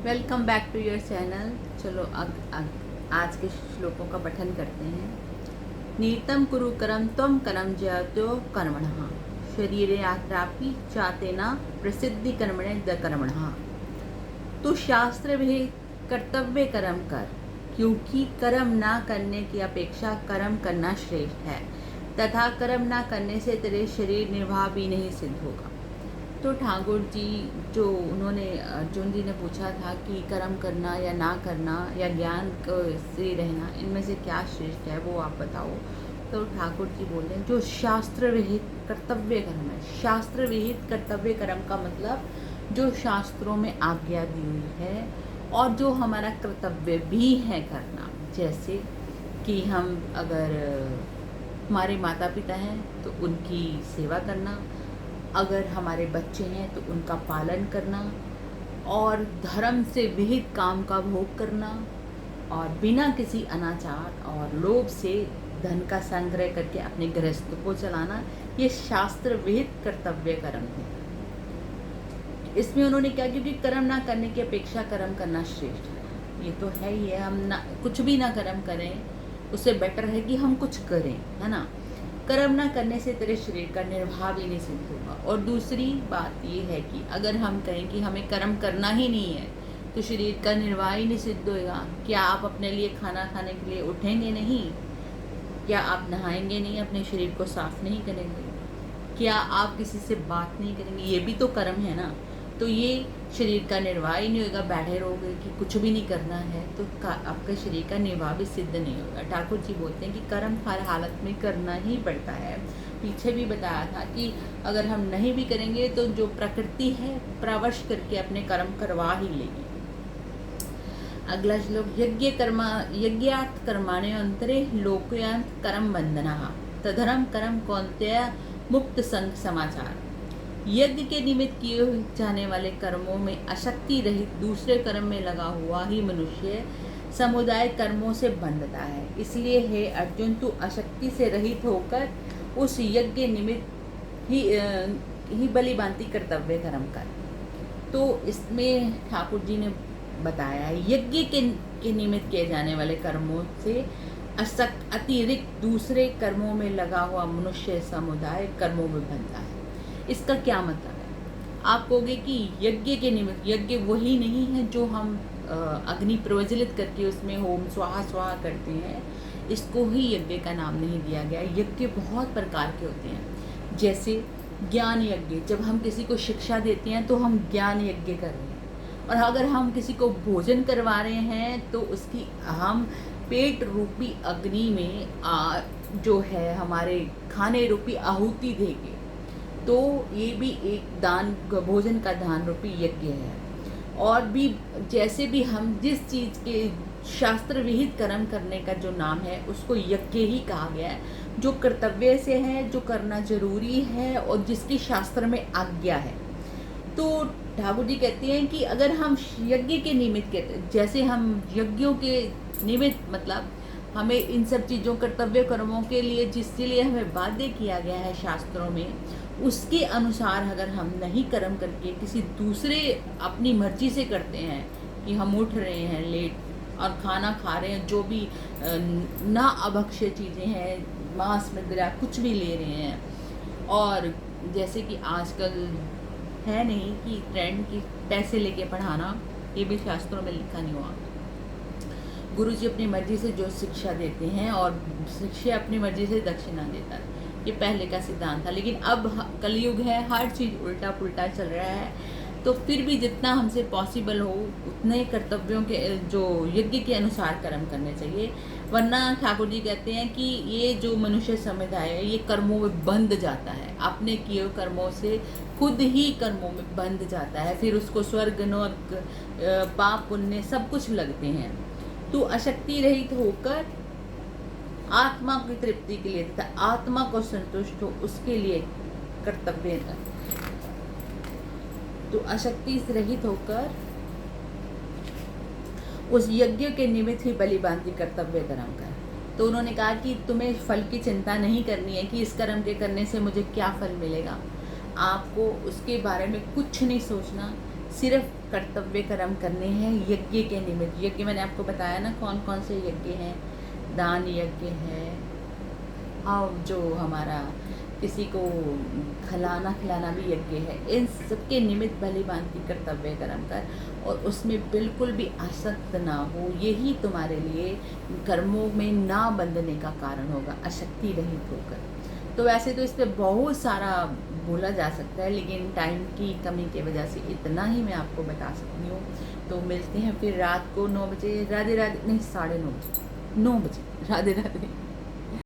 Welcome back to your channel. चलो आज के श्लोकों का पठन करते हैं। नीतम कुरु करम त्वं करम जयतो कर्मणः शरीरे यात्रापि चातेना प्रसिद्धि कर्मणे द कर्मणः। तू शास्त्र विहित कर्तव्य कर्म कर, क्योंकि कर्म ना करने की अपेक्षा कर्म करना श्रेष्ठ है, तथा कर्म ना करने से तेरे शरीर निर्वाह भी नहीं सिद्ध होगा। तो ठाकुर जी जो उन्होंने अर्जुन जी ने पूछा था कि कर्म करना या ना करना या ज्ञान से रहना, इनमें से क्या श्रेष्ठ है वो आप बताओ। तो ठाकुर जी बोल रहे हैं जो शास्त्र विहित कर्तव्य कर्म है। शास्त्र विहित कर्तव्य कर्म का मतलब जो शास्त्रों में आज्ञा दी हुई है और जो हमारा कर्तव्य भी है करना। जैसे कि हम अगर हमारे माता पिता हैं तो उनकी सेवा करना, अगर हमारे बच्चे हैं तो उनका पालन करना, और धर्म से विहित काम का भोग करना, और बिना किसी अनाचार और लोभ से धन का संग्रह करके अपने गृहस्थ को चलाना, ये शास्त्र विहित कर्तव्य कर्म है। इसमें उन्होंने क्या, क्योंकि कर्म ना करने की अपेक्षा कर्म करना श्रेष्ठ है। ये तो है ही है, हम ना कुछ भी ना कर्म करें उससे बेटर है कि हम कुछ करें, है ना। कर्म ना करने से तेरे शरीर का निर्वाह भी नहीं सिद्ध होगा। और दूसरी बात ये है कि अगर हम कहें कि हमें कर्म करना ही नहीं है तो शरीर का निर्वाह ही नहीं सिद्ध होगा। क्या आप अपने लिए खाना खाने के लिए उठेंगे नहीं? क्या आप नहाएंगे नहीं, अपने शरीर को साफ नहीं करेंगे? क्या आप किसी से बात नहीं करेंगे? ये भी तो कर्म है ना। तो ये शरीर का निर्वाह ही नहीं होगा, बैठे रहोगे कि कुछ भी नहीं करना है तो आपका शरीर का निर्वाह भी सिद्ध नहीं होगा। ठाकुर जी बोलते हैं कि कर्म हर हालत में करना ही पड़ता है। पीछे भी बताया था कि अगर हम नहीं भी करेंगे तो जो प्रकृति है प्रवश करके अपने कर्म करवा ही लेगी। अगला श्लोक, यज्ञार्थ कर्माणि अंतरे लोकयांत कर्म बंधना तधर्म कर्म कौन्तेय मुक्त संग समाचार। यज्ञ के निमित्त किए जाने वाले कर्मों में आसक्ति रहित दूसरे कर्म में लगा हुआ ही मनुष्य समुदाय कर्मों से बंधता है। इसलिए हे अर्जुन, तू आसक्ति से रहित होकर उस यज्ञ निमित्त ही बलि भांति कर्तव्य कर्म कर। तो इसमें ठाकुर जी ने बताया यज्ञ के निमित्त किए जाने वाले कर्मों से अतिरिक्त दूसरे कर्मों में लगा हुआ मनुष्य समुदाय कर्मों में बंधता है। इसका क्या मतलब है? आप कहोगे कि यज्ञ के निमित्त, यज्ञ वही नहीं है जो हम अग्नि प्रज्वलित करके उसमें होम स्वाहा स्वाहा करते हैं, इसको ही यज्ञ का नाम नहीं दिया गया। यज्ञ बहुत प्रकार के होते हैं। जैसे ज्ञान यज्ञ, जब हम किसी को शिक्षा देते हैं तो हम ज्ञान यज्ञ कर रहे हैं। और अगर हम किसी को भोजन करवा रहे हैं तो उसकी हम पेट रूपी अग्नि में जो है हमारे खाने रूपी आहुति देंगे। तो ये भी एक दान, भोजन का दान रूपी यज्ञ है। और भी जैसे भी हम जिस चीज़ के शास्त्र विहित कर्म करने का जो नाम है उसको यज्ञ ही कहा गया है, जो कर्तव्य से है, जो करना जरूरी है और जिसकी शास्त्र में आज्ञा है। तो ठाकुर जी कहते हैं कि अगर हम यज्ञ के निमित्त कहते, जैसे हम यज्ञों के निमित्त मतलब हमें इन सब चीज़ों कर्तव्य कर्मों के लिए जिसके लिए हमें बाध्य किया गया है शास्त्रों में, उसके अनुसार अगर हम नहीं कर्म करके किसी दूसरे अपनी मर्जी से करते हैं कि हम उठ रहे हैं लेट और खाना खा रहे हैं, जो भी ना अभक्ष्य चीज़ें हैं, मांस मदिरा कुछ भी ले रहे हैं, और जैसे कि आजकल है नहीं कि ट्रेंड की पैसे लेके पढ़ाना, ये भी शास्त्रों में लिखा नहीं हुआ। गुरु जी अपनी मर्जी से जो शिक्षा देते हैं और शिष्य अपनी मर्जी से दक्षिणा देता है, ये पहले का सिद्धांत था। लेकिन अब कलयुग है, हर चीज़ उल्टा पुल्टा चल रहा है। तो फिर भी जितना हमसे पॉसिबल हो उतने कर्तव्यों के जो यज्ञ के अनुसार कर्म करने चाहिए। वरना ठाकुर जी कहते हैं कि ये जो मनुष्य समुदाय है ये कर्मों में बंध जाता है, अपने किए कर्मों से खुद ही कर्मों में बंध जाता है। फिर उसको स्वर्ग नरक पाप पुण्य सब कुछ लगते हैं। तो आसक्ति रहित होकर आत्मा की तृप्ति के लिए तथा आत्मा को संतुष्ट हो उसके लिए कर्तव्य है। तो आसक्ति से रहित होकर उस यज्ञ के निमित्त ही बलि भांति कर्तव्य कर्म कर। तो उन्होंने कहा कि तुम्हें फल की चिंता नहीं करनी है कि इस कर्म के करने से मुझे क्या फल मिलेगा। आपको उसके बारे में कुछ नहीं सोचना, सिर्फ कर्तव्य कर्म करने हैं यज्ञ के निमित्त। यज्ञ मैंने आपको बताया ना कौन कौन से यज्ञ हैं। दान यज्ञ है, हाँ जो हमारा किसी को खिलाना खिलाना भी यज्ञ है। इन सबके निमित्त भली भांति कर्तव्य कर्म कर और उसमें बिल्कुल भी आसक्त ना हो। यही तुम्हारे लिए कर्मों में ना बंधने का कारण होगा, आसक्ति रहित होकर। तो वैसे तो इस पर बहुत सारा बोला जा सकता है, लेकिन टाइम की कमी की वजह से इतना ही मैं आपको बता सकती हूँ। तो मिलते हैं फिर रात को 9 बजे। राधे राधे, नहीं 9:30 बजे, 9 बजे। राधे राधे।